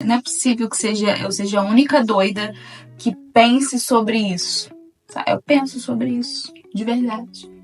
não é possível que eu seja a única doida que pense sobre isso. Eu penso sobre isso, de verdade.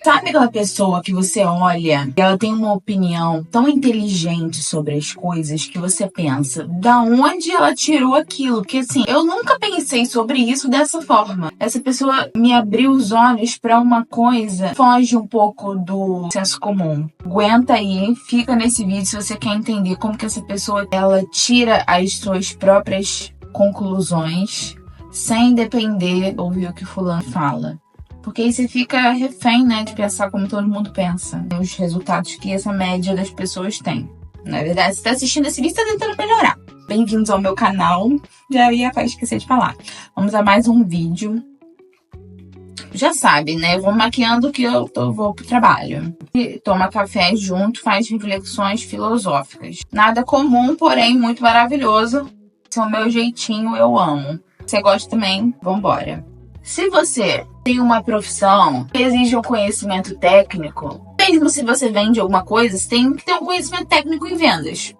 Sabe aquela pessoa que você olha e ela tem uma opinião tão inteligente sobre as coisas que você pensa, da onde ela tirou aquilo? Porque assim, eu nunca pensei sobre isso dessa forma. Essa pessoa me abriu os olhos para uma coisa, foge um pouco do senso comum. Aguenta aí, fica nesse vídeo se você quer entender como que essa pessoa, ela tira as suas próprias conclusões sem depender de ouvir o que fulano fala. Porque aí você fica refém, né, de pensar como todo mundo pensa. Os resultados que essa média das pessoas tem. Na verdade, você tá assistindo esse vídeo e tá tentando melhorar. Bem-vindos ao meu canal. Já ia esquecer de falar. Vamos a mais um vídeo. Já sabe, né? Eu vou maquiando que eu vou pro trabalho. E toma café junto, faz reflexões filosóficas. Nada comum, porém muito maravilhoso. Esse é o meu jeitinho, eu amo. Você gosta também? Vambora. Se você tem uma profissão que exige um conhecimento técnico, mesmo se você vende alguma coisa, você tem que ter um conhecimento técnico em vendas.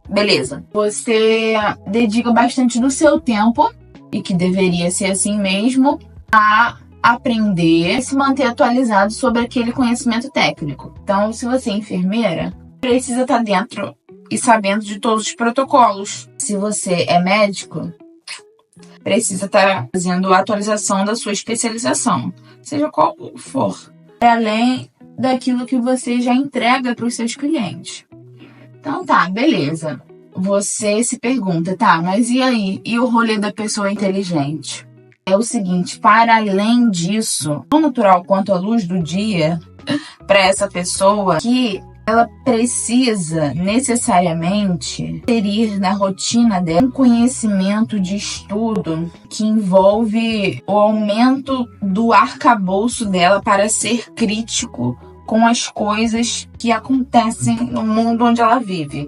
Beleza. Você dedica bastante do seu tempo, e que deveria ser assim mesmo, a aprender e se manter atualizado sobre aquele conhecimento técnico. Então, se você é enfermeira, precisa estar dentro e sabendo de todos os protocolos. Se você é médico, precisa estar fazendo a atualização da sua especialização, seja qual for, além daquilo que você já entrega para os seus clientes. Então tá, beleza. Você se pergunta, tá, mas e aí? E o rolê da pessoa inteligente? É o seguinte, para além disso, tão natural quanto a luz do dia, para essa pessoa que ela precisa necessariamente inserir na rotina dela um conhecimento de estudo que envolve o aumento do arcabouço dela para ser crítico com as coisas que acontecem no mundo onde ela vive.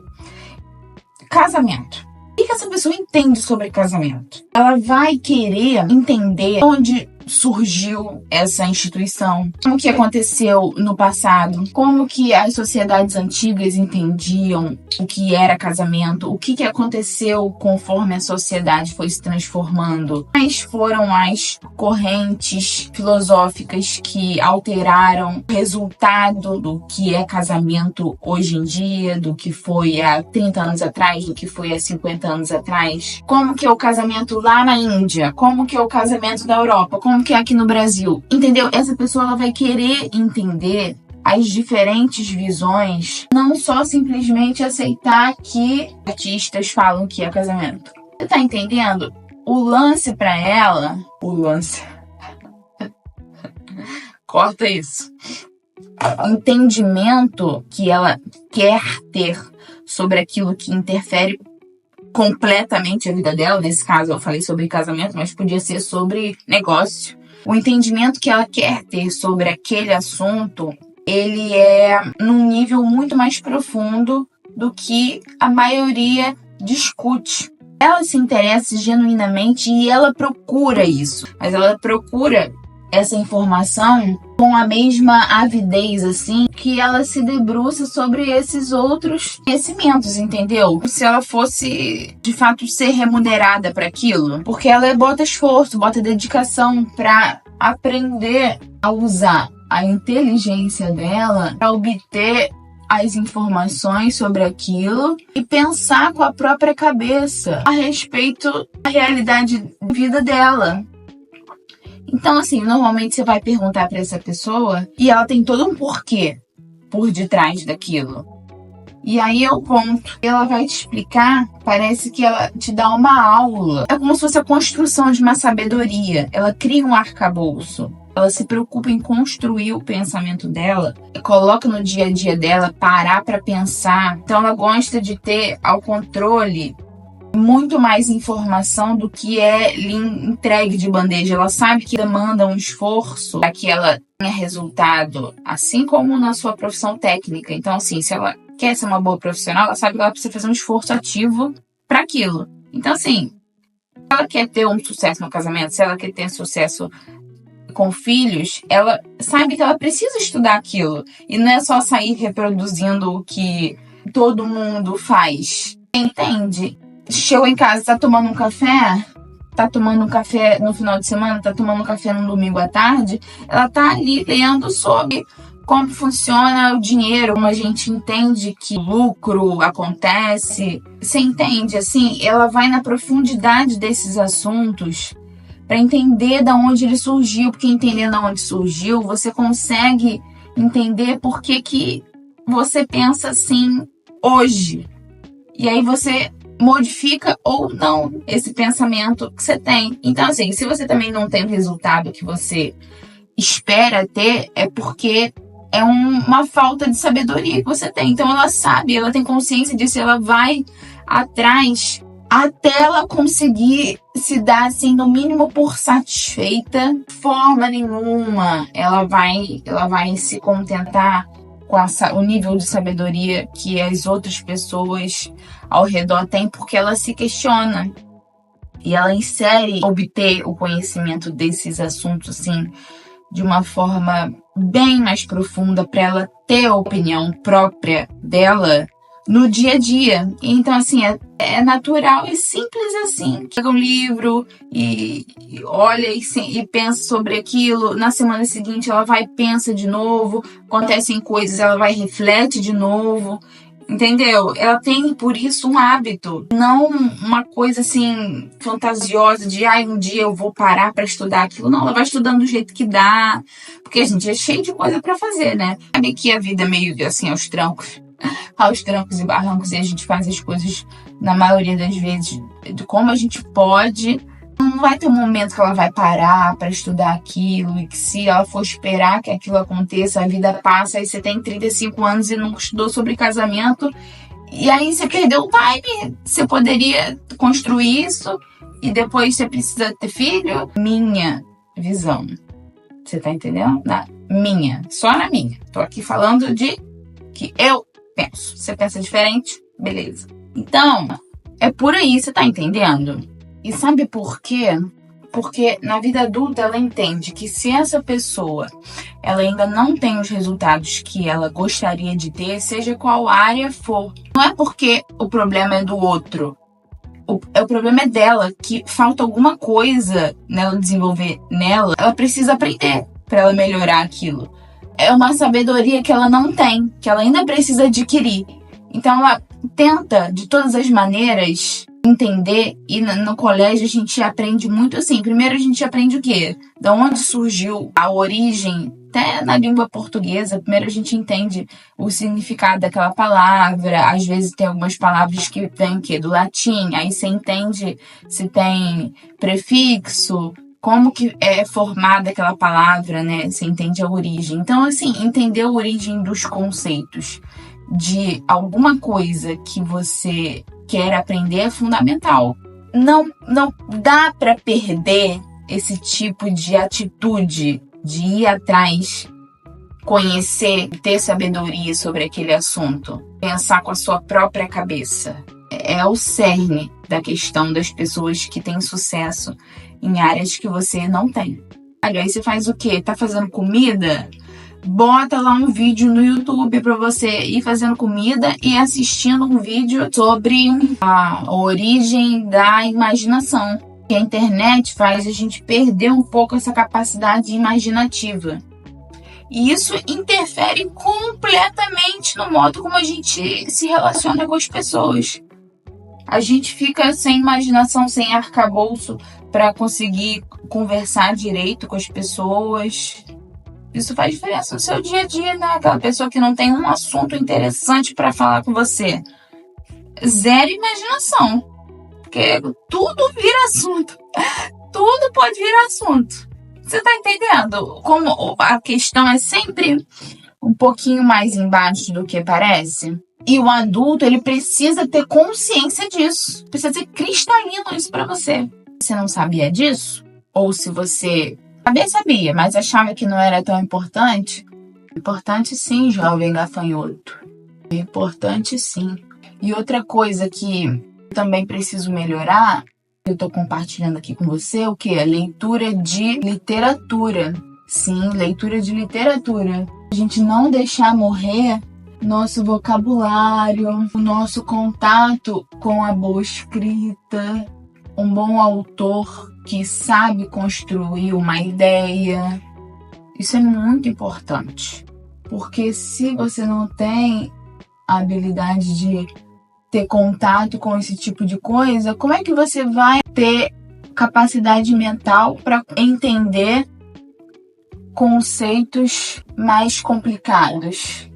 Casamento. O que essa pessoa entende sobre casamento? Ela vai querer entender onde surgiu essa instituição, como que aconteceu no passado, como que as sociedades antigas entendiam o que era casamento, o que aconteceu conforme a sociedade foi se transformando, quais foram as correntes filosóficas que alteraram o resultado do que é casamento hoje em dia, do que foi há 30 anos atrás, do que foi há 50 anos atrás, como que é o casamento lá na Índia, como que é o casamento na Europa, como que é aqui no Brasil, entendeu? Essa pessoa ela vai querer entender as diferentes visões, não só simplesmente aceitar que artistas falam que é casamento. Você tá entendendo? O lance pra ela, corta isso. O entendimento que ela quer ter sobre aquilo que interfere completamente a vida dela, nesse caso eu falei sobre casamento, mas podia ser sobre negócio. O entendimento que ela quer ter sobre aquele assunto, ele é num nível muito mais profundo do que a maioria discute. Ela se interessa genuinamente e ela procura isso, mas ela procura essa informação com a mesma avidez, assim, que ela se debruça sobre esses outros conhecimentos, entendeu? Se ela fosse, de fato, ser remunerada para aquilo, porque ela bota esforço, bota dedicação para aprender a usar a inteligência dela para obter as informações sobre aquilo e pensar com a própria cabeça a respeito da realidade de vida dela. Então, assim, normalmente você vai perguntar para essa pessoa e ela tem todo um porquê por detrás daquilo. E aí é o ponto. Ela vai te explicar, parece que ela te dá uma aula. É como se fosse a construção de uma sabedoria. Ela cria um arcabouço. Ela se preocupa em construir o pensamento dela, coloca no dia a dia dela, parar para pensar. Então ela gosta de ter ao controle muito mais informação do que é entregue de bandeja. Ela sabe que demanda um esforço para que ela tenha resultado, assim como na sua profissão técnica. Então, assim, se ela quer ser uma boa profissional, ela sabe que ela precisa fazer um esforço ativo para aquilo. Então, assim, se ela quer ter um sucesso no casamento, se ela quer ter sucesso com filhos, ela sabe que ela precisa estudar aquilo. E não é só sair reproduzindo o que todo mundo faz. Entende? chegou em casa, tá tomando um café no final de semana, tá tomando um café no domingo à tarde, ela tá ali lendo sobre como funciona o dinheiro, como a gente entende que o lucro acontece. Você entende? Assim, ela vai na profundidade desses assuntos para entender de onde ele surgiu, porque entendendo de onde surgiu, você consegue entender por que você pensa assim hoje. E aí você modifica ou não esse pensamento que você tem. Então, assim, se você também não tem o resultado que você espera ter, é porque é uma falta de sabedoria que você tem. Então, ela sabe, ela tem consciência disso, ela vai atrás até ela conseguir se dar, assim, no mínimo por satisfeita. De forma nenhuma ela vai se contentar com o nível de sabedoria que as outras pessoas ao redor têm, porque ela se questiona. E ela insere obter o conhecimento desses assuntos, assim, de uma forma bem mais profunda, para ela ter a opinião própria dela no dia a dia. Então, assim, é natural e simples assim. Pega um livro e olha e pensa sobre aquilo. Na semana seguinte, ela vai e pensa de novo. Acontecem coisas, ela vai e reflete de novo. Entendeu? Ela tem, por isso, um hábito. Não uma coisa, assim, fantasiosa de um dia eu vou parar para estudar aquilo. Não, ela vai estudando do jeito que dá. Porque a gente é cheio de coisa para fazer, né? Sabe que a vida é meio, assim, aos trancos e barrancos, e a gente faz as coisas, na maioria das vezes, de como a gente pode. Não vai ter um momento que ela vai parar para estudar aquilo, e que se ela for esperar que aquilo aconteça, a vida passa, aí você tem 35 anos e não estudou sobre casamento, e aí você perdeu o time. Você poderia construir isso e depois você precisa ter filho. Minha visão. Você tá entendendo? Só na minha. Tô aqui falando de que eu penso. Você pensa diferente? Beleza. Então, é por aí, você tá entendendo? E sabe por quê? Porque na vida adulta ela entende que se essa pessoa ela ainda não tem os resultados que ela gostaria de ter, seja qual área for, não é porque o problema é do outro. O problema é dela, que falta alguma coisa nela desenvolver nela. Ela precisa aprender para ela melhorar aquilo. É uma sabedoria que ela não tem, que ela ainda precisa adquirir. Então ela tenta, de todas as maneiras, entender. E no colégio a gente aprende muito assim. Primeiro a gente aprende o quê? Da onde surgiu a origem, até na língua portuguesa. Primeiro a gente entende o significado daquela palavra. Às vezes tem algumas palavras que vêm o quê? Do latim. Aí você entende se tem prefixo, como que é formada aquela palavra, né? Você entende a origem. Então, assim, entender a origem dos conceitos de alguma coisa que você quer aprender é fundamental. Não dá para perder esse tipo de atitude de ir atrás, conhecer, ter sabedoria sobre aquele assunto, pensar com a sua própria cabeça. É o cerne da questão das pessoas que têm sucesso em áreas que você não tem. Aí você faz o quê? Tá fazendo comida? Bota lá um vídeo no YouTube para você ir fazendo comida e assistindo um vídeo sobre a origem da imaginação. Que a internet faz a gente perder um pouco essa capacidade imaginativa. E isso interfere completamente no modo como a gente se relaciona com as pessoas. A gente fica sem imaginação, sem arcabouço para conseguir conversar direito com as pessoas. Isso faz diferença no seu dia a dia, né? Aquela pessoa que não tem um assunto interessante para falar com você. Zero imaginação. Porque tudo vira assunto. Tudo pode virar assunto. Você tá entendendo? Como a questão é sempre um pouquinho mais embaixo do que parece? E o adulto, ele precisa ter consciência disso. Precisa ser cristalino isso para você. Você não sabia disso? Ou se você sabia, mas achava que não era tão importante? Importante sim, jovem gafanhoto. Importante sim. E outra coisa que eu também preciso melhorar, eu tô compartilhando aqui com você, o quê? Leitura de literatura. Sim, leitura de literatura. A gente não deixar morrer nosso vocabulário, o nosso contato com a boa escrita, um bom autor que sabe construir uma ideia. Isso é muito importante, porque se você não tem a habilidade de ter contato com esse tipo de coisa, como é que você vai ter capacidade mental para entender conceitos mais complicados?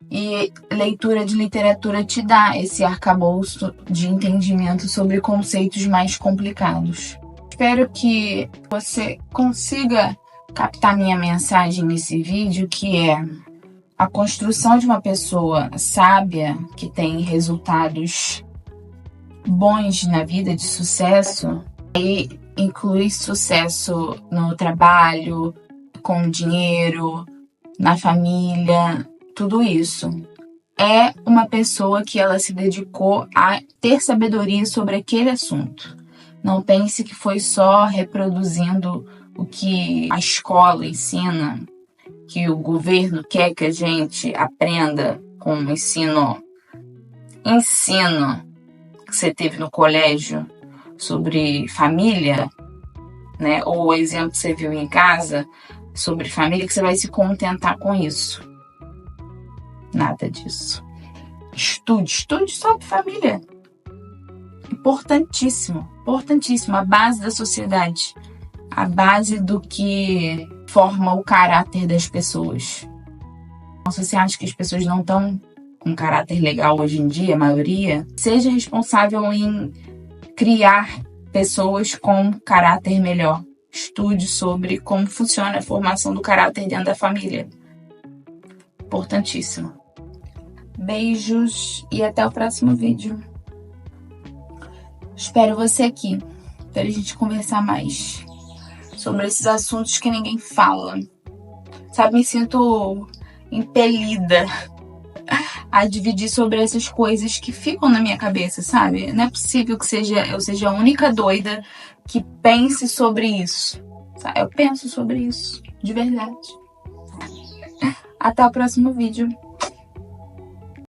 E leitura de literatura te dá esse arcabouço de entendimento sobre conceitos mais complicados. Espero que você consiga captar minha mensagem nesse vídeo, que é a construção de uma pessoa sábia que tem resultados bons na vida, de sucesso, e inclui sucesso no trabalho, com dinheiro, na família. Tudo isso é uma pessoa que ela se dedicou a ter sabedoria sobre aquele assunto. Não pense que foi só reproduzindo o que a escola ensina, que o governo quer que a gente aprenda com o ensino que você teve no colégio sobre família, né? Ou o exemplo que você viu em casa sobre família, que você vai se contentar com isso. Nada disso. Estude sobre família. Importantíssimo, a base da sociedade, a base do que forma o caráter das pessoas. Se você acha que as pessoas não estão com caráter legal hoje em dia, a maioria, seja responsável em criar pessoas com caráter melhor. Estude sobre como funciona a formação do caráter dentro da família. Importantíssimo. Beijos e até o próximo vídeo. Espero você aqui para a gente conversar mais sobre esses assuntos que ninguém fala. Sabe, me sinto impelida a dividir sobre essas coisas que ficam na minha cabeça, sabe? Não é possível que eu seja a única doida que pense sobre isso. Eu penso sobre isso, de verdade. Até o próximo vídeo.